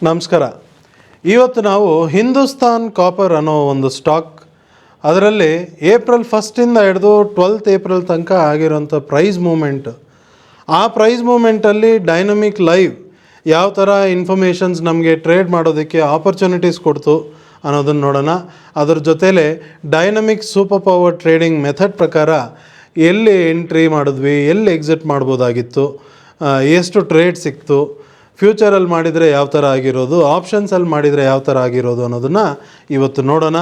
ನಮಸ್ಕಾರ. ಇವತ್ತು ನಾವು ಹಿಂದೂಸ್ತಾನ್ ಕಾಪರ್ ಅನ್ನೋ ಒಂದು ಸ್ಟಾಕ್, ಅದರಲ್ಲಿ ಏಪ್ರಿಲ್ 1 ಹಿಡಿದು 12 ಏಪ್ರಿಲ್ ತನಕ ಆಗಿರೋಂಥ ಪ್ರೈಸ್ ಮೂಮೆಂಟ್, ಆ ಪ್ರೈಸ್ ಮೂಮೆಂಟಲ್ಲಿ ಡೈನಮಿಕ್ ಲೈವ್ ಯಾವ ಥರ ಇನ್ಫಾರ್ಮೇಷನ್ಸ್ ನಮಗೆ ಟ್ರೇಡ್ ಮಾಡೋದಕ್ಕೆ ಆಪರ್ಚುನಿಟೀಸ್ ಕೊಡ್ತು ಅನ್ನೋದನ್ನು ನೋಡೋಣ. ಅದ್ರ ಜೊತೆಲೇ dynamic super power trading method ಪ್ರಕಾರ ಎಲ್ಲಿ ಎಂಟ್ರಿ ಮಾಡಿದ್ವಿ, ಎಲ್ಲಿ ಎಕ್ಸಿಟ್ ಮಾಡ್ಬೋದಾಗಿತ್ತು, ಎಷ್ಟು ಟ್ರೇಡ್ ಸಿಕ್ತು, ಫ್ಯೂಚರಲ್ಲಿ ಮಾಡಿದರೆ ಯಾವ ಥರ ಆಗಿರೋದು, ಆಪ್ಷನ್ಸಲ್ಲಿ ಮಾಡಿದರೆ ಯಾವ ಥರ ಆಗಿರೋದು ಅನ್ನೋದನ್ನು ಇವತ್ತು ನೋಡೋಣ.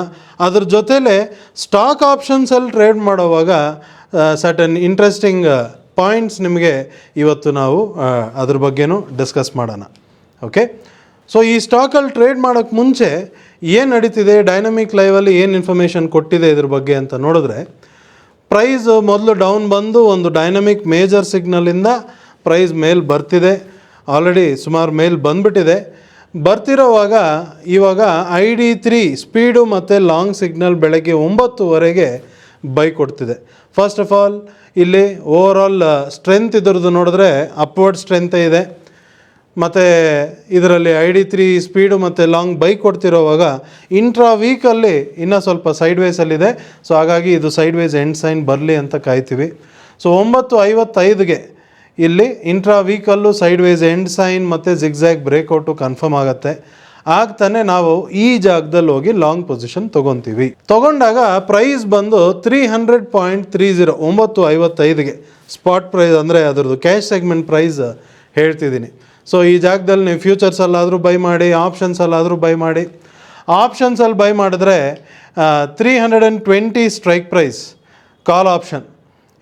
ಅದ್ರ ಜೊತೆಲೇ ಸ್ಟಾಕ್ ಆಪ್ಷನ್ಸಲ್ಲಿ ಟ್ರೇಡ್ ಮಾಡೋವಾಗ ಸರ್ಟನ್ ಇಂಟ್ರೆಸ್ಟಿಂಗ್ ಪಾಯಿಂಟ್ಸ್ ನಿಮಗೆ ಇವತ್ತು ನಾವು ಅದ್ರ ಬಗ್ಗೆನೂ ಡಿಸ್ಕಸ್ ಮಾಡೋಣ. ಓಕೆ, ಸೊ ಈ ಸ್ಟಾಕಲ್ಲಿ ಟ್ರೇಡ್ ಮಾಡೋಕ್ಕೆ ಮುಂಚೆ ಏನು ನಡೀತಿದೆ, ಡೈನಮಿಕ್ ಲೈವಲ್ಲಿ ಏನು ಇನ್ಫಾರ್ಮೇಷನ್ ಕೊಟ್ಟಿದೆ ಇದ್ರ ಬಗ್ಗೆ ಅಂತ ನೋಡಿದ್ರೆ, ಪ್ರೈಸ್ ಮೊದಲು ಡೌನ್ ಬಂದು ಒಂದು ಡೈನಮಿಕ್ ಮೇಜರ್ ಸಿಗ್ನಲಿಂದ ಪ್ರೈಸ್ ಮೇಲೆ ಬರ್ತಿದೆ. ಆಲ್ರೆಡಿ ಸುಮಾರು ಮೇಲ್ ಬಂದುಬಿಟ್ಟಿದೆ. ಬರ್ತಿರೋವಾಗ ಇವಾಗ ID3 ಸ್ಪೀಡು ಮತ್ತು ಲಾಂಗ್ ಸಿಗ್ನಲ್ ಬೆಳಗ್ಗೆ 9:00 ಬೈ ಕೊಡ್ತಿದೆ. ಫಸ್ಟ್ ಆಫ್ ಆಲ್ ಇಲ್ಲಿ ಓವರಾಲ್ ಸ್ಟ್ರೆಂತ್ ಇದ್ರದ್ದು ನೋಡಿದ್ರೆ ಅಪ್ವರ್ಡ್ ಸ್ಟ್ರೆಂತೇ ಇದೆ. ಮತ್ತು ಇದರಲ್ಲಿ ID3 ಸ್ಪೀಡು ಮತ್ತು ಲಾಂಗ್ ಬೈ ಕೊಡ್ತಿರೋವಾಗ ಇಂಟ್ರಾ ವೀಕಲ್ಲಿ ಇನ್ನೂ ಸ್ವಲ್ಪ ಸೈಡ್ ವೇಸಲ್ಲಿದೆ. ಸೊ ಹಾಗಾಗಿ ಇದು ಸೈಡ್ ವೇಸ್ ಎಂಡ್ ಸೈನ್ ಬರಲಿ ಅಂತ ಕಾಯ್ತೀವಿ. ಸೊ 9:55 ಇಲ್ಲಿ ಇಂಟ್ರಾ ವೀಕಲ್ಲೂ ಸೈಡ್ ವೇಸ್ ಎಂಡ್ ಸೈನ್ ಮತ್ತು ಜಿಗ್ಜ್ಯಾಗ್ ಬ್ರೇಕ್ಔಟು ಕನ್ಫರ್ಮ್ ಆಗುತ್ತೆ. ಆಗ್ತಾನೆ ನಾವು ಈ ಜಾಗದಲ್ಲಿ ಹೋಗಿ ಲಾಂಗ್ ಪೊಸಿಷನ್ ತೊಗೊತೀವಿ. ತೊಗೊಂಡಾಗ ಪ್ರೈಸ್ ಬಂದು 300.30 9:55 ಸ್ಪಾಟ್ ಪ್ರೈಸ್, ಅಂದರೆ ಅದರದ್ದು ಕ್ಯಾಶ್ ಸೆಗ್ಮೆಂಟ್ ಪ್ರೈಸ್ ಹೇಳ್ತಿದ್ದೀನಿ. ಸೊ ಈ ಜಾಗದಲ್ಲಿ ನೀವು ಫ್ಯೂಚರ್ಸಲ್ಲಾದರೂ ಬೈ ಮಾಡಿ, ಆಪ್ಷನ್ಸಲ್ಲಾದರೂ ಬೈ ಮಾಡಿ. ಆಪ್ಷನ್ಸಲ್ಲಿ ಬೈ ಮಾಡಿದ್ರೆ 320 ಸ್ಟ್ರೈಕ್ ಪ್ರೈಸ್ ಕಾಲ್ ಆಪ್ಷನ್,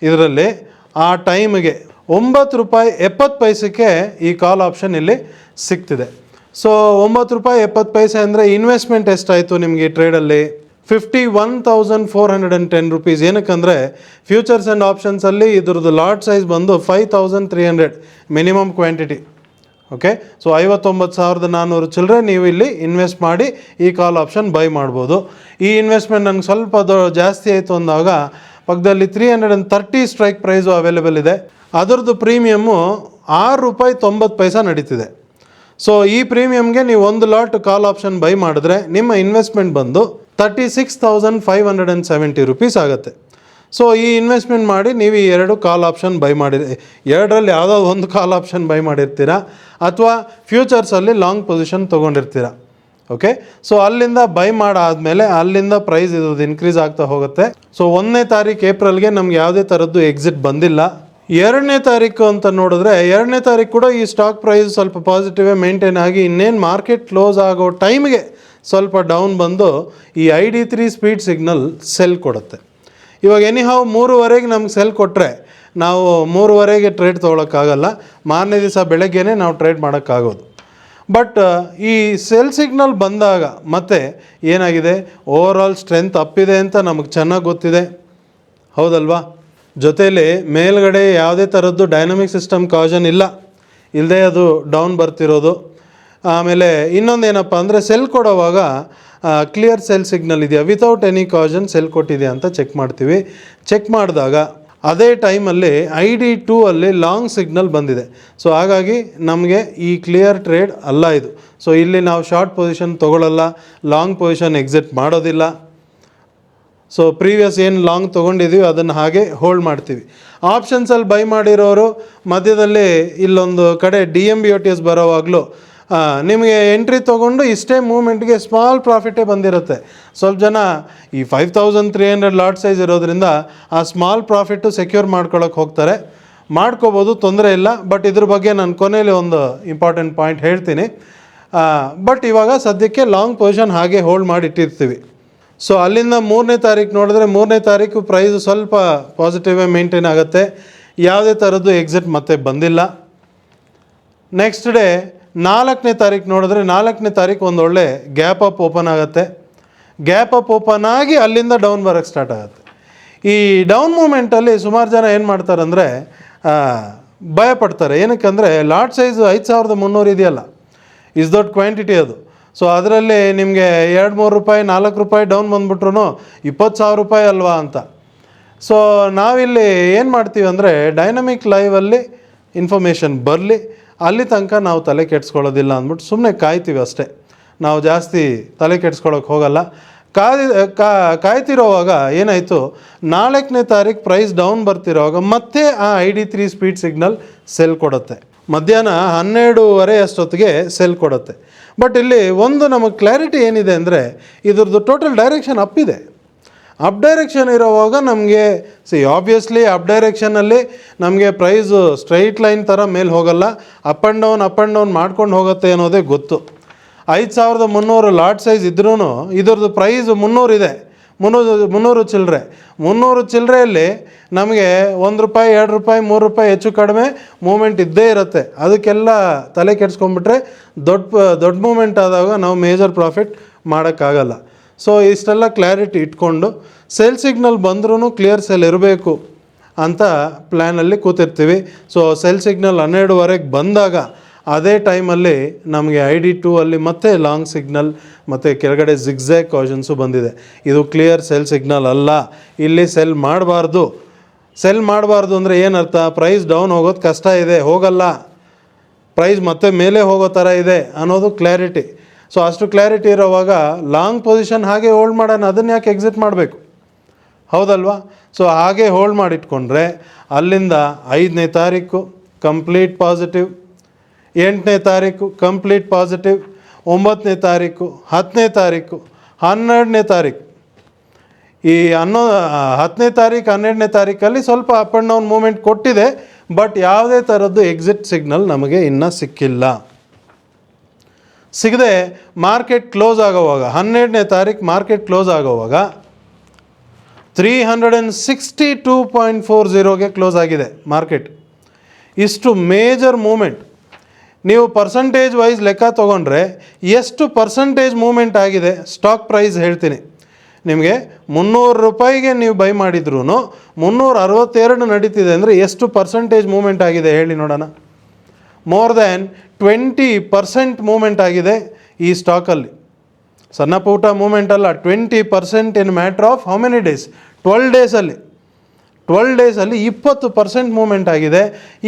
ಇದರಲ್ಲಿ ಆ ಟೈಮಿಗೆ ₹9.70 ಈ ಕಾಲ್ ಆಪ್ಷನ್ ಇಲ್ಲಿ ಸಿಗ್ತಿದೆ. ಸೊ ₹9.70 ಅಂದರೆ ಇನ್ವೆಸ್ಟ್ಮೆಂಟ್ ಎಷ್ಟಾಯಿತು ನಿಮಗೆ ಈ ಟ್ರೇಡಲ್ಲಿ? ₹51,410. ಏನಕ್ಕಂದರೆ ಫ್ಯೂಚರ್ಸ್ ಆ್ಯಂಡ್ ಆಪ್ಷನ್ಸಲ್ಲಿ ಇದ್ರದ್ದು ಲಾಟ್ ಸೈಜ್ ಬಂದು 5,300 ಮಿನಿಮಮ್ ಕ್ವಾಂಟಿಟಿ. ಓಕೆ, ಸೊ 59,400 ಚಿಲ್ಲರೆ ನೀವು ಇಲ್ಲಿ ಇನ್ವೆಸ್ಟ್ ಮಾಡಿ ಈ ಕಾಲ್ ಆಪ್ಷನ್ ಬೈ ಮಾಡ್ಬೋದು. ಈ ಇನ್ವೆಸ್ಟ್ಮೆಂಟ್ ನನಗೆ ಸ್ವಲ್ಪ ಜಾಸ್ತಿ ಆಯಿತು ಅಂದಾಗ ಪಕ್ಕದಲ್ಲಿ 330 ಸ್ಟ್ರೈಕ್ ಪ್ರೈಸು ಅವೈಲೇಬಲ್ ಇದೆ. ಅದರದ್ದು ಪ್ರೀಮಿಯಮ್ಮು ₹6.90 ನಡೀತಿದೆ. ಸೊ ಈ ಪ್ರೀಮಿಯಮ್ಗೆ ನೀವು ಒಂದು ಲಾಟ್ ಕಾಲ್ ಆಪ್ಷನ್ ಬೈ ಮಾಡಿದ್ರೆ ನಿಮ್ಮ ಇನ್ವೆಸ್ಟ್ಮೆಂಟ್ ಬಂದು ₹36,570 ಆಗುತ್ತೆ. ಸೊ ಈ ಇನ್ವೆಸ್ಟ್ಮೆಂಟ್ ಮಾಡಿ ನೀವು ಈ 2 ಕಾಲ್ ಆಪ್ಷನ್ ಬೈ ಮಾಡಿ, ಎರಡರಲ್ಲಿ ಯಾವುದೋ ಒಂದು ಕಾಲ್ ಆಪ್ಷನ್ ಬೈ ಮಾಡಿರ್ತೀರ ಅಥವಾ ಫ್ಯೂಚರ್ಸಲ್ಲಿ ಲಾಂಗ್ ಪೊಸಿಷನ್ ತೊಗೊಂಡಿರ್ತೀರ. ಓಕೆ, ಸೊ ಅಲ್ಲಿಂದ ಬೈ ಮಾಡಾದಮೇಲೆ ಅಲ್ಲಿಂದ ಪ್ರೈಸ್ ಇರೋದು ಇನ್ಕ್ರೀಸ್ ಆಗ್ತಾ ಹೋಗುತ್ತೆ. ಸೊ 1ನೇ ತಾರೀಕು ಏಪ್ರಿಲ್ಗೆ ನಮ್ಗೆ ಯಾವುದೇ ಥರದ್ದು ಎಕ್ಸಿಟ್ ಬಂದಿಲ್ಲ. 2ನೇ ತಾರೀಕು ಅಂತ ನೋಡಿದ್ರೆ 2ನೇ ತಾರೀಕು ಕೂಡ ಈ ಸ್ಟಾಕ್ ಪ್ರೈಸ್ ಸ್ವಲ್ಪ ಪಾಸಿಟಿವೇ ಮೇಂಟೈನ್ ಆಗಿ, ಇನ್ನೇನು ಮಾರ್ಕೆಟ್ ಕ್ಲೋಸ್ ಆಗೋ ಟೈಮ್ಗೆ ಸ್ವಲ್ಪ ಡೌನ್ ಬಂದು ಈ ID3 ಸ್ಪೀಡ್ ಸಿಗ್ನಲ್ ಸೆಲ್ ಕೊಡುತ್ತೆ. ಇವಾಗ ಎನಿಹಾವ್ 3:30 ನಮ್ಗೆ ಸೆಲ್ ಕೊಟ್ಟರೆ ನಾವು 3:30 ಟ್ರೇಡ್ ತೊಗೊಳಕ್ಕಾಗಲ್ಲ, ಮಾರನೇ ದಿವಸ ಬೆಳಗ್ಗೆನೇ ನಾವು ಟ್ರೇಡ್ ಮಾಡೋಕ್ಕಾಗೋದು. ಬಟ್ ಈ ಸೆಲ್ ಸಿಗ್ನಲ್ ಬಂದಾಗ ಮತ್ತೆ ಏನಾಗಿದೆ, ಓವರಾಲ್ ಸ್ಟ್ರೆಂತ್ ಅಪ್ಪಿದೆ ಅಂತ ನಮಗೆ ಚೆನ್ನಾಗಿ ಗೊತ್ತಿದೆ, ಹೌದಲ್ವಾ? ಜೊತೆಯಲ್ಲಿ ಮೇಲ್ಗಡೆ ಯಾವುದೇ ಥರದ್ದು ಡೈನಮಿಕ್ ಸಿಸ್ಟಮ್ ಕಾಜನ್ ಇಲ್ಲದೆ ಅದು ಡೌನ್ ಬರ್ತಿರೋದು. ಆಮೇಲೆ ಇನ್ನೊಂದೇನಪ್ಪ ಅಂದರೆ ಸೆಲ್ ಕೊಡೋವಾಗ ಕ್ಲಿಯರ್ ಸೆಲ್ ಸಿಗ್ನಲ್ ಇದೆಯಾ, ವಿತೌಟ್ ಎನಿ ಕಾಜನ್ ಸೆಲ್ ಕೊಟ್ಟಿದೆಯಾ ಅಂತ ಚೆಕ್ ಮಾಡ್ತೀವಿ. ಚೆಕ್ ಮಾಡಿದಾಗ ಅದೇ ಟೈಮಲ್ಲಿ ID2 ಅಲ್ಲಿ ಲಾಂಗ್ ಸಿಗ್ನಲ್ ಬಂದಿದೆ. ಸೊ ಹಾಗಾಗಿ ನಮಗೆ ಈ ಕ್ಲಿಯರ್ ಟ್ರೇಡ್ ಅಲ್ಲ ಇದು. ಸೊ ಇಲ್ಲಿ ನಾವು ಶಾರ್ಟ್ ಪೊಸಿಷನ್ ತೊಗೊಳ್ಳಲ್ಲ, ಲಾಂಗ್ ಪೊಸಿಷನ್ ಎಕ್ಸಿಟ್ ಮಾಡೋದಿಲ್ಲ. ಸೊ ಪ್ರೀವಿಯಸ್ ಏನು ಲಾಂಗ್ ತೊಗೊಂಡಿದ್ದೀವಿ ಅದನ್ನು ಹಾಗೆ ಹೋಲ್ಡ್ ಮಾಡ್ತೀವಿ. ಆಪ್ಷನ್ಸಲ್ಲಿ ಬೈ ಮಾಡಿರೋರು ಮಧ್ಯದಲ್ಲಿ ಇಲ್ಲೊಂದು ಕಡೆ DMBOTS ಬರೋವಾಗಲೂ ನಿಮಗೆ ಎಂಟ್ರಿ ತೊಗೊಂಡು ಇಷ್ಟೇ ಮೂಮೆಂಟ್ಗೆ ಸ್ಮಾಲ್ ಪ್ರಾಫಿಟೇ ಬಂದಿರುತ್ತೆ. ಸ್ವಲ್ಪ ಜನ ಈ 5,300 ಲಾಟ್ ಸೈಜ್ ಇರೋದ್ರಿಂದ ಆ ಸ್ಮಾಲ್ ಪ್ರಾಫಿಟ್ಟು ಸೆಕ್ಯೂರ್ ಮಾಡ್ಕೊಳ್ಳೋಕೆ ಹೋಗ್ತಾರೆ. ಮಾಡ್ಕೋಬೋದು, ತೊಂದರೆ ಇಲ್ಲ. ಬಟ್ ಇದ್ರ ಬಗ್ಗೆ ನಾನು ಕೊನೆಯಲ್ಲಿ ಒಂದು ಇಂಪಾರ್ಟೆಂಟ್ ಪಾಯಿಂಟ್ ಹೇಳ್ತೀನಿ. ಬಟ್ ಇವಾಗ ಸದ್ಯಕ್ಕೆ ಲಾಂಗ್ ಪೊಸಿಷನ್ ಹಾಗೆ ಹೋಲ್ಡ್ ಮಾಡಿ ಇಟ್ಟಿರ್ತೀವಿ. ಸೊ ಅಲ್ಲಿಂದ 3ನೇ ತಾರೀಕು ನೋಡಿದ್ರೆ 3ನೇ ತಾರೀಕು ಪ್ರೈಸು ಸ್ವಲ್ಪ ಪಾಸಿಟಿವೇ ಮೇಂಟೈನ್ ಆಗುತ್ತೆ, ಯಾವುದೇ ಥರದ್ದು ಎಕ್ಸಿಟ್ ಮತ್ತೆ ಬಂದಿಲ್ಲ. ನೆಕ್ಸ್ಟ್ ಡೇ 4ನೇ ತಾರೀಕು ನೋಡಿದ್ರೆ 4ನೇ ತಾರೀಕು ಒಂದು ಒಳ್ಳೆ ಗ್ಯಾಪ್ ಅಪ್ ಓಪನ್ ಆಗುತ್ತೆ. ಗ್ಯಾಪ್ ಅಪ್ ಓಪನ್ ಆಗಿ ಅಲ್ಲಿಂದ ಡೌನ್ ಬರೋಕ್ಕೆ ಸ್ಟಾರ್ಟ್ ಆಗುತ್ತೆ. ಈ ಡೌನ್ ಮೂಮೆಂಟಲ್ಲಿ ಸುಮಾರು ಜನ ಏನು ಮಾಡ್ತಾರೆ ಅಂದರೆ ಭಯಪಡ್ತಾರೆ. ಏನಕ್ಕಂದರೆ ಲಾಟ್ ಸೈಜು 5,300 ಇದೆಯಲ್ಲ, ಇಸ್ ದೊಡ್ಡ ಕ್ವಾಂಟಿಟಿ ಅದು. ಸೊ ಅದರಲ್ಲಿ ನಿಮಗೆ ₹2-3 ₹4 ಡೌನ್ ಬಂದುಬಿಟ್ರು ₹20,000 ಅಲ್ವಾ ಅಂತ. ಸೊ ನಾವಿಲ್ಲಿ ಏನು ಮಾಡ್ತೀವಿ ಅಂದರೆ ಡೈನಮಿಕ್ ಲೈವಲ್ಲಿ ಇನ್ಫಾರ್ಮೇಷನ್ ಬರಲಿ, ಅಲ್ಲಿ ತನಕ ನಾವು ತಲೆ ಕೆಡಿಸ್ಕೊಳ್ಳೋದಿಲ್ಲ ಅಂದ್ಬಿಟ್ಟು ಸುಮ್ಮನೆ ಕಾಯ್ತೀವಿ ಅಷ್ಟೇ. ನಾವು ಜಾಸ್ತಿ ತಲೆ ಕೆಡಿಸ್ಕೊಳ್ಳೋಕೆ ಹೋಗಲ್ಲ. ಕಾಯ್ತಿರೋವಾಗ ಏನಾಯಿತು, 4ನೇ ತಾರೀಕು ಪ್ರೈಸ್ ಡೌನ್ ಬರ್ತಿರೋವಾಗ ಮತ್ತೆ ಆ ID3 ಸ್ಪೀಡ್ ಸಿಗ್ನಲ್ ಸೆಲ್ ಕೊಡುತ್ತೆ. ಮಧ್ಯಾಹ್ನ 12:30 ಅಷ್ಟೊತ್ತಿಗೆ ಸೆಲ್ ಕೊಡುತ್ತೆ. ಬಟ್ ಇಲ್ಲಿ ಒಂದು ನಮಗೆ ಕ್ಲಾರಿಟಿ ಏನಿದೆ ಅಂದರೆ ಇದ್ರದ್ದು ಟೋಟಲ್ ಡೈರೆಕ್ಷನ್ ಅಪ್ ಇದೆ. ಅಪ್ ಡೈರೆಕ್ಷನ್ ಇರೋವಾಗ ನಮಗೆ ಆಬ್ವಿಯಸ್ಲಿ ಅಪ್ ಡೈರೆಕ್ಷನಲ್ಲಿ ನಮಗೆ ಪ್ರೈಸು ಸ್ಟ್ರೈಟ್ ಲೈನ್ ಥರ ಮೇಲೆ ಹೋಗಲ್ಲ, ಅಪ್ ಆ್ಯಂಡ್ ಡೌನ್ ಮಾಡ್ಕೊಂಡು ಹೋಗುತ್ತೆ ಅನ್ನೋದೇ ಗೊತ್ತು. 5300 ಲಾಟ್ ಸೈಜ್ ಇದ್ರೂ ಇದ್ರದ್ದು ಪ್ರೈಸ್ 300 ಇದೆ, 300 ಚಿಲ್ಲರೆ. 300 ಚಿಲ್ಲರೆಯಲ್ಲಿ ನಮಗೆ ₹1, ₹2, ₹3 ಹೆಚ್ಚು ಕಡಿಮೆ ಮೂಮೆಂಟ್ ಇದ್ದೇ ಇರುತ್ತೆ. ಅದಕ್ಕೆಲ್ಲ ತಲೆ ಕೆಡಿಸ್ಕೊಂಡ್ಬಿಟ್ರೆ ದೊಡ್ಡ ಮೂಮೆಂಟ್ ಆದಾಗ ನಾವು ಮೇಜರ್ ಪ್ರಾಫಿಟ್ ಮಾಡೋಕ್ಕಾಗಲ್ಲ. ಸೊ ಇಷ್ಟೆಲ್ಲ ಕ್ಲಾರಿಟಿ ಇಟ್ಕೊಂಡು ಸೇಲ್ ಸಿಗ್ನಲ್ ಬಂದ್ರೂ ಕ್ಲಿಯರ್ ಸೇಲ್ ಇರಬೇಕು ಅಂತ ಪ್ಲ್ಯಾನಲ್ಲಿ ಕೂತಿರ್ತೀವಿ. ಸೊ ಸೇಲ್ ಸಿಗ್ನಲ್ 12:30ಗೆ ಬಂದಾಗ ಅದೇ ಟೈಮಲ್ಲಿ ನಮಗೆ ID2 ಅಲ್ಲಿ ಮತ್ತೆ ಲಾಂಗ್ ಸಿಗ್ನಲ್ ಮತ್ತು ಕೆಳಗಡೆ ಜಿಗ್ಜ್ಯಾಗ್ ಕಾಷನ್ಸು ಬಂದಿದೆ. ಇದು ಕ್ಲಿಯರ್ ಸೆಲ್ ಸಿಗ್ನಲ್ ಅಲ್ಲ. ಇಲ್ಲಿ ಸೆಲ್ ಮಾಡಬಾರ್ದು ಅಂದರೆ ಏನರ್ಥ, ಪ್ರೈಸ್ ಡೌನ್ ಹೋಗೋದು ಕಷ್ಟ ಇದೆ, ಹೋಗಲ್ಲ, ಪ್ರೈಸ್ ಮತ್ತೆ ಮೇಲೆ ಹೋಗೋ ಥರ ಇದೆ ಅನ್ನೋದು ಕ್ಲಾರಿಟಿ. ಸೊ ಅಷ್ಟು ಕ್ಲಾರಿಟಿ ಇರೋವಾಗ ಲಾಂಗ್ ಪೊಸಿಷನ್ ಹಾಗೆ ಹೋಲ್ಡ್ ಮಾಡೋಣ, ಅದನ್ನು ಯಾಕೆ ಎಕ್ಸಿಟ್ ಮಾಡಬೇಕು, ಹೌದಲ್ವಾ? ಸೊ ಹಾಗೆ ಹೋಲ್ಡ್ ಮಾಡಿಟ್ಕೊಂಡ್ರೆ ಅಲ್ಲಿಂದ 5ನೇ ತಾರೀಕು ಕಂಪ್ಲೀಟ್ ಪಾಸಿಟಿವ್, 8ನೇ ತಾರೀಕು ಕಂಪ್ಲೀಟ್ ಪಾಸಿಟಿವ್, 9ನೇ ತಾರೀಕು, 10ನೇ ತಾರೀಕು, 12ನೇ ತಾರೀಕು. ಈ 10ನೇ ತಾರೀಕು 12ನೇ ತಾರೀಕಲ್ಲಿ ಸ್ವಲ್ಪ ಅಪ್ ಆ್ಯಂಡ್ ಡೌನ್ ಮೂಮೆಂಟ್ ಕೊಟ್ಟಿದೆ, ಬಟ್ ಯಾವುದೇ ಥರದ್ದು ಎಕ್ಸಿಟ್ ಸಿಗ್ನಲ್ ನಮಗೆ ಇನ್ನೂ ಸಿಗದೆ ಮಾರ್ಕೆಟ್ ಕ್ಲೋಸ್ ಆಗೋವಾಗ 12ನೇ ತಾರೀಕು ಮಾರ್ಕೆಟ್ ಕ್ಲೋಸ್ ಆಗೋವಾಗ 362.40ಗೆ ಕ್ಲೋಸ್ ಆಗಿದೆ ಮಾರ್ಕೆಟ್. ಇಷ್ಟು ಮೇಜರ್ ಮೂಮೆಂಟ್. ನೀವು ಪರ್ಸಂಟೇಜ್ ವೈಸ್ ಲೆಕ್ಕ ತೊಗೊಂಡ್ರೆ ಎಷ್ಟು ಪರ್ಸಂಟೇಜ್ ಮೂಮೆಂಟ್ ಆಗಿದೆ ಸ್ಟಾಕ್ ಪ್ರೈಸ್ ಹೇಳ್ತೀನಿ ನಿಮಗೆ. ₹300ಗೆ ನೀವು ಬೈ ಮಾಡಿದ್ರೂ 362 ನಡೀತಿದೆ ಅಂದರೆ ಎಷ್ಟು ಪರ್ಸಂಟೇಜ್ ಮೂಮೆಂಟ್ ಆಗಿದೆ ಹೇಳಿ ನೋಡೋಣ. ಮೋರ್ ದ್ಯಾನ್ 20% ಮೂಮೆಂಟ್ ಆಗಿದೆ ಈ ಸ್ಟಾಕಲ್ಲಿ. ಸಣ್ಣ ಪುಟ್ಟ ಮೂಮೆಂಟ್ ಅಲ್ಲ, 20% in matter of how many days, 12 ಡೇಸಲ್ಲಿ 20% ಮೂಮೆಂಟ್ ಆಗಿದೆ.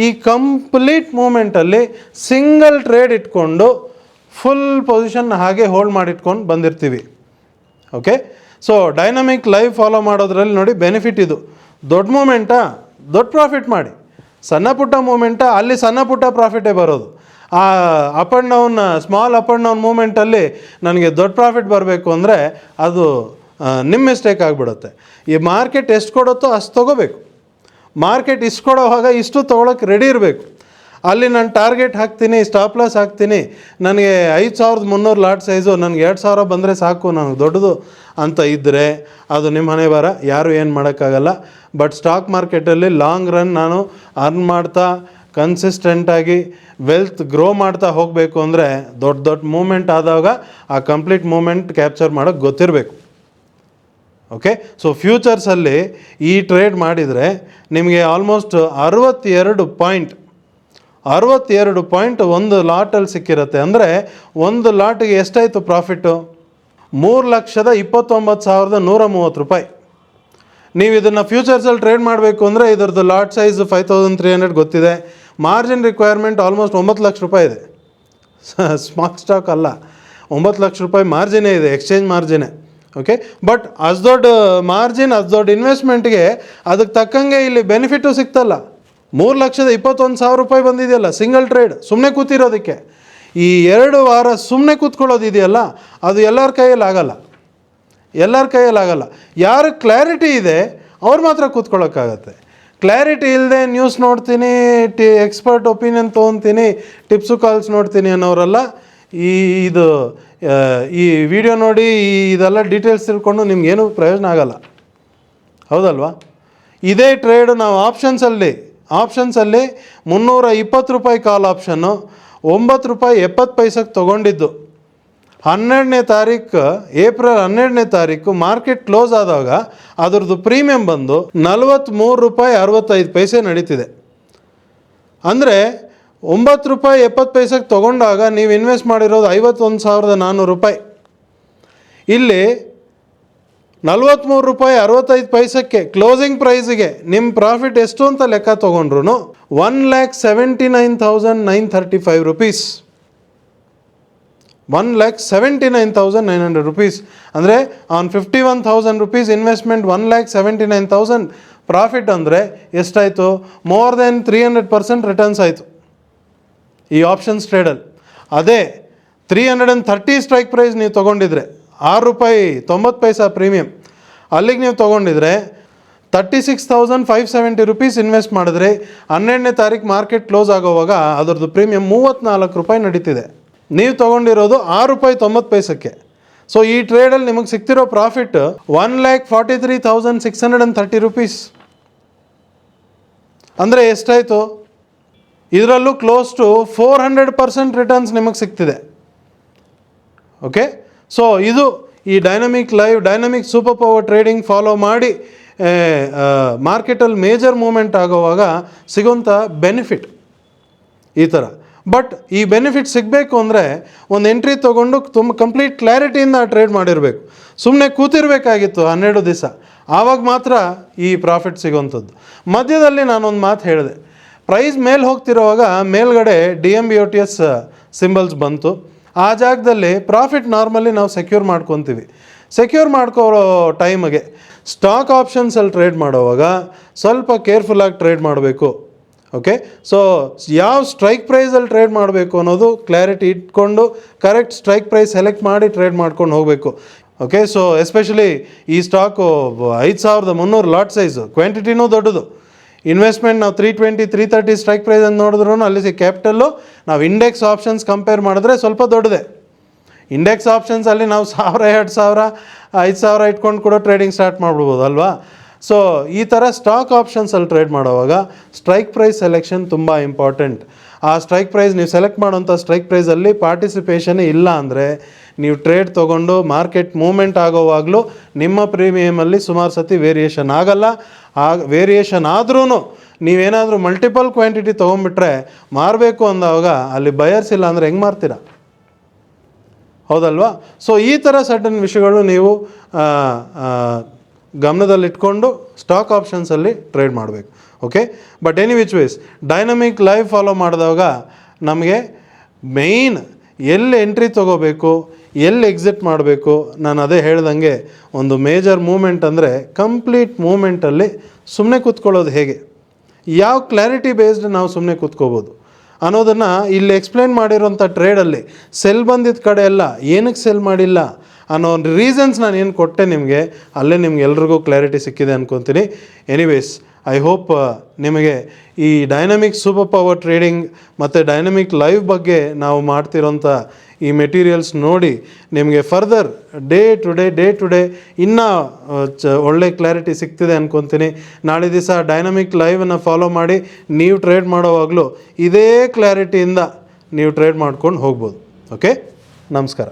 ಈ ಕಂಪ್ಲೀಟ್ ಮೂಮೆಂಟಲ್ಲಿ ಸಿಂಗಲ್ ಟ್ರೇಡ್ ಇಟ್ಕೊಂಡು ಫುಲ್ ಪೊಸಿಷನ್ ಹಾಗೆ ಹೋಲ್ಡ್ ಮಾಡಿಟ್ಕೊಂಡು ಬಂದಿರ್ತೀವಿ. Okay, so dynamic live follow ಮಾಡೋದ್ರಲ್ಲಿ ನೋಡಿ ಬೆನಿಫಿಟ್ ಇದು. ದೊಡ್ಡ ಮೂಮೆಂಟಾ ದೊಡ್ಡ ಪ್ರಾಫಿಟ್ ಮಾಡಿ, ಸಣ್ಣ ಪುಟ್ಟ ಮೂಮೆಂಟಾ ಅಲ್ಲಿ ಸಣ್ಣ ಪುಟ್ಟ ಪ್ರಾಫಿಟೇ ಬರೋದು. ಆ up and down small up and down ಮೂಮೆಂಟಲ್ಲಿ ನನಗೆ ದೊಡ್ಡ ಪ್ರಾಫಿಟ್ ಬರಬೇಕು ಅಂದರೆ ಅದು ನಿಮ್ಮ ಮಿಸ್ಟೇಕ್ ಆಗಿಬಿಡುತ್ತೆ. ಈ ಮಾರ್ಕೆಟ್ ಎಷ್ಟು ಕೊಡುತ್ತೋ ಅಷ್ಟು ತೊಗೋಬೇಕು. ಮಾರ್ಕೆಟ್ ಇಷ್ಟು ಕೊಡೋವಾಗ ಇಷ್ಟು ತೊಗೊಳಕ್ಕೆ ರೆಡಿ ಇರಬೇಕು. ಅಲ್ಲಿ ನಾನು ಟಾರ್ಗೆಟ್ ಹಾಕ್ತೀನಿ, ಸ್ಟಾಪ್ ಲಾಸ್ ಹಾಕ್ತೀನಿ, ನನಗೆ 5300 ಲಾಟ್ ಸೈಜು, ನನಗೆ 2000 ಬಂದರೆ ಸಾಕು, ನನಗೆ ದೊಡ್ಡದು ಅಂತ ಇದ್ದರೆ ಅದು ನಿಮ್ಮ ಹಣೆ ಬರ, ಯಾರೂ ಏನು ಮಾಡೋಕ್ಕಾಗಲ್ಲ. ಬಟ್ ಸ್ಟಾಕ್ ಮಾರ್ಕೆಟಲ್ಲಿ ಲಾಂಗ್ ರನ್ ನಾನು ಅರ್ನ್ ಮಾಡ್ತಾ ಕನ್ಸಿಸ್ಟೆಂಟಾಗಿ ವೆಲ್ತ್ ಗ್ರೋ ಮಾಡ್ತಾ ಹೋಗಬೇಕು ಅಂದರೆ ದೊಡ್ಡ ಮೂಮೆಂಟ್ ಆದಾಗ ಆ ಕಂಪ್ಲೀಟ್ ಮೂಮೆಂಟ್ ಕ್ಯಾಪ್ಚರ್ ಮಾಡೋಕ್ಕೆ ಗೊತ್ತಿರಬೇಕು. ಓಕೆ, ಸೊ ಫ್ಯೂಚರ್ಸಲ್ಲಿ ಈ ಟ್ರೇಡ್ ಮಾಡಿದರೆ ನಿಮಗೆ ಆಲ್ಮೋಸ್ಟ್ 62 ಪಾಯಿಂಟ್ ಒಂದು ಲಾಟಲ್ಲಿ ಸಿಕ್ಕಿರುತ್ತೆ. ಅಂದರೆ ಒಂದು ಲಾಟಿಗೆ ಎಷ್ಟಾಯಿತು ಪ್ರಾಫಿಟ್ಟು? ₹3,29,130. ನೀವು ಇದನ್ನು ಫ್ಯೂಚರ್ಸಲ್ಲಿ ಟ್ರೇಡ್ ಮಾಡಬೇಕು ಅಂದರೆ ಇದರದ್ದು ಲಾಟ್ ಸೈಜ್ 5300 ಗೊತ್ತಿದೆ. ಮಾರ್ಜಿನ್ ರಿಕ್ವೈರ್ಮೆಂಟ್ ಆಲ್ಮೋಸ್ಟ್ ₹9 ಲಕ್ಷ ಇದೆ. ಸ್ಮಾಲ್ ಸ್ಟಾಕ್ ಅಲ್ಲ, ₹9 ಲಕ್ಷ ಮಾರ್ಜಿನೇ ಇದೆ, ಎಕ್ಸ್ಚೇಂಜ್ ಮಾರ್ಜಿನೇ. ಓಕೆ, ಬಟ್ ಅಷ್ಟು ದೊಡ್ಡ ಮಾರ್ಜಿನ್, ಅಷ್ಟು ದೊಡ್ಡ ಇನ್ವೆಸ್ಟ್ಮೆಂಟ್ಗೆ ಅದಕ್ಕೆ ತಕ್ಕಂಗೆ ಇಲ್ಲಿ ಬೆನಿಫಿಟು ಸಿಗ್ತಲ್ಲ. ₹3,21,000 ಬಂದಿದೆಯಲ್ಲ ಸಿಂಗಲ್ ಟ್ರೇಡ್, ಸುಮ್ಮನೆ ಕೂತಿರೋದಕ್ಕೆ. ಈ 2 ವಾರ ಸುಮ್ಮನೆ ಕೂತ್ಕೊಳ್ಳೋದಿದೆಯಲ್ಲ, ಅದು ಎಲ್ಲರ ಕೈಯಲ್ಲಿ ಆಗಲ್ಲ. ಯಾರು ಕ್ಲಾರಿಟಿ ಇದೆ ಅವ್ರು ಮಾತ್ರ ಕೂತ್ಕೊಳ್ಳೋಕ್ಕಾಗತ್ತೆ. ಕ್ಲಾರಿಟಿ ಇಲ್ಲದೆ ನ್ಯೂಸ್ ನೋಡ್ತೀನಿ, ಎಕ್ಸ್ಪರ್ಟ್ ಒಪಿನಿಯನ್ ತೊಗೊತೀನಿ, ಟಿಪ್ಸು ಕಾಲ್ಸ್ ನೋಡ್ತೀನಿ ಅನ್ನೋರೆಲ್ಲ ಈ ವಿಡಿಯೋ ನೋಡಿ ಇದೆಲ್ಲ ಡೀಟೇಲ್ಸ್ ತಿಳ್ಕೊಂಡು ನಿಮ್ಗೇನು ಪ್ರಯೋಜನ ಆಗಲ್ಲ, ಹೌದಲ್ವಾ? ಇದೇ ಟ್ರೇಡ್ ನಾವು ಆಪ್ಷನ್ಸಲ್ಲಿ ₹320 ಕಾಲ್ ಆಪ್ಷನ್ನು ₹9.70 ತೊಗೊಂಡಿದ್ದು. 12ನೇ ತಾರೀಕು ಏಪ್ರಿಲ್ 12ನೇ ತಾರೀಕು ಮಾರ್ಕೆಟ್ ಕ್ಲೋಸ್ ಆದಾಗ ಅದರದ್ದು ಪ್ರೀಮಿಯಮ್ ಬಂದು ₹43.65 ನಡೀತಿದೆ. ಅಂದರೆ ₹9.70 ತೊಗೊಂಡಾಗ ನೀವು ಇನ್ವೆಸ್ಟ್ ಮಾಡಿರೋದು ₹51,400. ಇಲ್ಲಿ ₹43.65 ಕ್ಲೋಸಿಂಗ್ ಪ್ರೈಸಿಗೆ ನಿಮ್ಮ ಪ್ರಾಫಿಟ್ ಎಷ್ಟು ಅಂತ ಲೆಕ್ಕ ತೊಗೊಂಡ್ರು ₹1,79,935 ₹1,79,900 ಅಂದರೆ ಆನ್ ₹51,000 ಇನ್ವೆಸ್ಟ್ಮೆಂಟ್ $1,79,000 ಪ್ರಾಫಿಟ್ ಅಂದರೆ ಎಷ್ಟಾಯಿತು? ಮೋರ್ ದೆನ್ 300% ರಿಟರ್ನ್ಸ್ ಆಯಿತು ಈ ಆಪ್ಷನ್ಸ್ ಟ್ರೇಡಲ್ಲಿ. ಅದೇ 330 ಸ್ಟ್ರೈಕ್ ಪ್ರೈಸ್ ನೀವು ತೊಗೊಂಡಿದ್ರೆ ₹6.90 ಪ್ರೀಮಿಯಮ್, ಅಲ್ಲಿಗೆ ನೀವು ತೊಗೊಂಡಿದ್ರೆ ₹36,570 ಇನ್ವೆಸ್ಟ್ ಮಾಡಿದ್ರೆ 12ನೇ ತಾರೀಕು ಮಾರ್ಕೆಟ್ ಕ್ಲೋಸ್ ಆಗೋವಾಗ ಅದರದ್ದು ಪ್ರೀಮಿಯಮ್ ₹34 ನಡೀತಿದೆ. ನೀವು ತೊಗೊಂಡಿರೋದು ₹6.90. ಸೊ ಈ ಟ್ರೇಡಲ್ಲಿ ನಿಮಗೆ ಸಿಗ್ತಿರೋ ಪ್ರಾಫಿಟ್ ₹1,43,630. ಅಂದರೆ ಎಷ್ಟಾಯಿತು? ಇದರಲ್ಲೂ ಕ್ಲೋಸ್ ಟು 400% ರಿಟರ್ನ್ಸ್ ನಿಮಗೆ ಸಿಗ್ತಿದೆ. ಓಕೆ, ಸೊ ಇದು ಈ dynamic super power trading follow ಮಾಡಿ ಮಾರ್ಕೆಟಲ್ಲಿ ಮೇಜರ್ ಮೂಮೆಂಟ್ ಆಗೋವಾಗ ಸಿಗೋಂಥ ಬೆನಿಫಿಟ್ ಈ ಥರ. ಬಟ್ ಈ ಬೆನಿಫಿಟ್ ಸಿಗಬೇಕು ಅಂದರೆ ಒಂದು ಎಂಟ್ರಿ ತೊಗೊಂಡು ಕಂಪ್ಲೀಟ್ ಕ್ಲಾರಿಟಿಯಿಂದ ಟ್ರೇಡ್ ಮಾಡಿರಬೇಕು. ಸುಮ್ಮನೆ ಕೂತಿರಬೇಕಾಗಿತ್ತು 12 ದಿವಸ, ಆವಾಗ ಮಾತ್ರ ಈ ಪ್ರಾಫಿಟ್ ಸಿಗೋವಂಥದ್ದು. ಮಧ್ಯದಲ್ಲಿ ನಾನೊಂದು ಮಾತು ಹೇಳಿದೆ, ಪ್ರೈಸ್ ಮೇಲೆ ಹೋಗ್ತಿರೋವಾಗ ಮೇಲ್ಗಡೆ DMBOTS ಸಿಂಬಲ್ಸ್ ಬಂತು. ಆ ಜಾಗದಲ್ಲಿ ಪ್ರಾಫಿಟ್ ನಾರ್ಮಲಿ ನಾವು ಸೆಕ್ಯೂರ್ ಮಾಡ್ಕೊತೀವಿ. ಸೆಕ್ಯೂರ್ ಮಾಡ್ಕೊಳ್ಳೋ ಟೈಮಿಗೆ ಸ್ಟಾಕ್ ಆಪ್ಷನ್ಸಲ್ಲಿ ಟ್ರೇಡ್ ಮಾಡೋವಾಗ ಸ್ವಲ್ಪ ಕೇರ್ಫುಲ್ಲಾಗಿ ಟ್ರೇಡ್ ಮಾಡಬೇಕು. ಓಕೆ, ಸೊ ಯಾವ ಸ್ಟ್ರೈಕ್ ಪ್ರೈಸಲ್ಲಿ ಟ್ರೇಡ್ ಮಾಡಬೇಕು ಅನ್ನೋದು ಕ್ಲಾರಿಟಿ ಇಟ್ಕೊಂಡು ಕರೆಕ್ಟ್ ಸ್ಟ್ರೈಕ್ ಪ್ರೈಸ್ ಸೆಲೆಕ್ಟ್ ಮಾಡಿ ಟ್ರೇಡ್ ಮಾಡ್ಕೊಂಡು ಹೋಗಬೇಕು. ಓಕೆ, ಸೊ ಎಸ್ಪೆಷಲಿ ಈ ಸ್ಟಾಕು 5,300 ಲಾಟ್ ಸೈಜು, ಕ್ವಾಂಟಿಟಿನೂ ದೊಡ್ಡದು. ಇನ್ವೆಸ್ಟ್ಮೆಂಟ್ ನಾವು 320, 330 ಸ್ಟ್ರೈಕ್ ಪ್ರೈಸ್ ಅಂತ ನೋಡಿದ್ರು ಅಲ್ಲಿ ಕ್ಯಾಪಿಟಲ್ಲು ನಾವು ಇಂಡೆಕ್ಸ್ ಆಪ್ಷನ್ಸ್ ಕಂಪೇರ್ ಮಾಡಿದ್ರೆ ಸ್ವಲ್ಪ ದೊಡ್ಡದೆ. ಇಂಡೆಕ್ಸ್ ಆಪ್ಷನ್ಸಲ್ಲಿ ನಾವು 1,000, 2,000, 5,000 ಇಟ್ಕೊಂಡು ಕೂಡ ಟ್ರೇಡಿಂಗ್ ಸ್ಟಾರ್ಟ್ ಮಾಡ್ಬಿಡ್ಬೋದು ಅಲ್ವಾ. ಸೊ ಈ ಥರ ಸ್ಟಾಕ್ ಆಪ್ಷನ್ಸಲ್ಲಿ ಟ್ರೇಡ್ ಮಾಡೋವಾಗ ಸ್ಟ್ರೈಕ್ ಪ್ರೈಸ್ ಸೆಲೆಕ್ಷನ್ ತುಂಬ ಇಂಪಾರ್ಟೆಂಟ್. ಆ ಸ್ಟ್ರೈಕ್ ಪ್ರೈಸ್ ನೀವು ಸೆಲೆಕ್ಟ್ ಮಾಡೋಂಥ ಸ್ಟ್ರೈಕ್ ಪ್ರೈಸಲ್ಲಿ ಪಾರ್ಟಿಸಿಪೇಷನ್ ಇಲ್ಲ ಅಂದರೆ ನೀವು ಟ್ರೇಡ್ ತೊಗೊಂಡು ಮಾರ್ಕೆಟ್ ಮೂಮೆಂಟ್ ಆಗೋವಾಗಲೂ ನಿಮ್ಮ ಪ್ರೀಮಿಯಮಲ್ಲಿ ಸುಮಾರು ಸತಿ ವೇರಿಯೇಷನ್ ಆಗಲ್ಲ. ವೇರಿಯೇಷನ್ ಆದ್ರೂ ನೀವೇನಾದರೂ ಮಲ್ಟಿಪಲ್ ಕ್ವಾಂಟಿಟಿ ತೊಗೊಂಡ್ಬಿಟ್ರೆ ಮಾರಬೇಕು ಅಂದಾಗ ಅಲ್ಲಿ ಬಯರ್ಸ್ ಇಲ್ಲ ಅಂದರೆ ಹೆಂಗೆ ಮಾರ್ತೀರಾ? ಹೌದಲ್ವಾ? ಸೊ ಈ ಥರ ಸಡನ್ ವಿಷಯಗಳು ನೀವು ಗಮನದಲ್ಲಿಟ್ಕೊಂಡು ಸ್ಟಾಕ್ ಆಪ್ಷನ್ಸಲ್ಲಿ ಟ್ರೇಡ್ ಮಾಡಬೇಕು. Okay, but any which ways dynamic live follow ಮಾಡಿದಾಗ ನಮಗೆ ಮೇಯ್ನ್ ಎಲ್ಲಿ ಎಂಟ್ರಿ ತೊಗೋಬೇಕು, ಎಲ್ಲಿ ಎಕ್ಸಿಟ್ ಮಾಡಬೇಕು, ನಾನು ಅದೇ ಹೇಳ್ದಂಗೆ ಒಂದು ಮೇಜರ್ ಮೂಮೆಂಟ್ ಅಂದರೆ ಕಂಪ್ಲೀಟ್ ಮೂಮೆಂಟಲ್ಲಿ ಸುಮ್ಮನೆ ಕೂತ್ಕೊಳ್ಳೋದು ಹೇಗೆ, ಯಾವ ಕ್ಲಾರಿಟಿ ಬೇಸ್ಡ್ ನಾವು ಸುಮ್ಮನೆ ಕೂತ್ಕೋಬೋದು ಅನ್ನೋದನ್ನು ಇಲ್ಲಿ ಎಕ್ಸ್ಪ್ಲೇನ್ ಮಾಡಿರೋಂಥ ಟ್ರೇಡಲ್ಲಿ ಸೆಲ್ ಬಂದಿದ್ದ ಕಡೆ ಎಲ್ಲ ಏನಕ್ಕೆ ಸೆಲ್ ಮಾಡಿಲ್ಲ ಅನ್ನೋ ಒಂದು ರೀಸನ್ಸ್ ನಾನು ಏನು ಕೊಟ್ಟೆ ನಿಮಗೆ, ಅಲ್ಲೇ ನಿಮ್ಗೆ ಎಲ್ರಿಗೂ ಕ್ಲಾರಿಟಿ ಸಿಕ್ಕಿದೆ ಅಂದ್ಕೊತೀನಿ. ಎನಿವೇಸ್ ಐ ಹೋಪ್ ನಿಮಗೆ ಈ ಡೈನಮಿಕ್ ಸೂಪರ್ ಪವರ್ ಟ್ರೇಡಿಂಗ್ ಮತ್ತು ಡೈನಮಿಕ್ ಲೈವ್ ಬಗ್ಗೆ ನಾವು ಮಾಡ್ತಿರೋಂಥ ಈ ಮೆಟೀರಿಯಲ್ಸ್ ನೋಡಿ ನಿಮಗೆ ಫರ್ದರ್ ಡೇ ಟು ಡೇ ಇನ್ನೂ ಒಳ್ಳೆ ಕ್ಲಾರಿಟಿ ಸಿಗ್ತಿದೆ ಅಂದ್ಕೊತೀನಿ. ನಾಳೆ ದಿವಸ ಡೈನಮಿಕ್ ಲೈವನ್ನು ಫಾಲೋ ಮಾಡಿ ನೀವು ಟ್ರೇಡ್ ಮಾಡೋವಾಗಲೂ ಇದೇ ಕ್ಲಾರಿಟಿಯಿಂದ ನೀವು ಟ್ರೇಡ್ ಮಾಡ್ಕೊಂಡು ಹೋಗ್ಬೋದು. ಓಕೆ, ನಮಸ್ಕಾರ.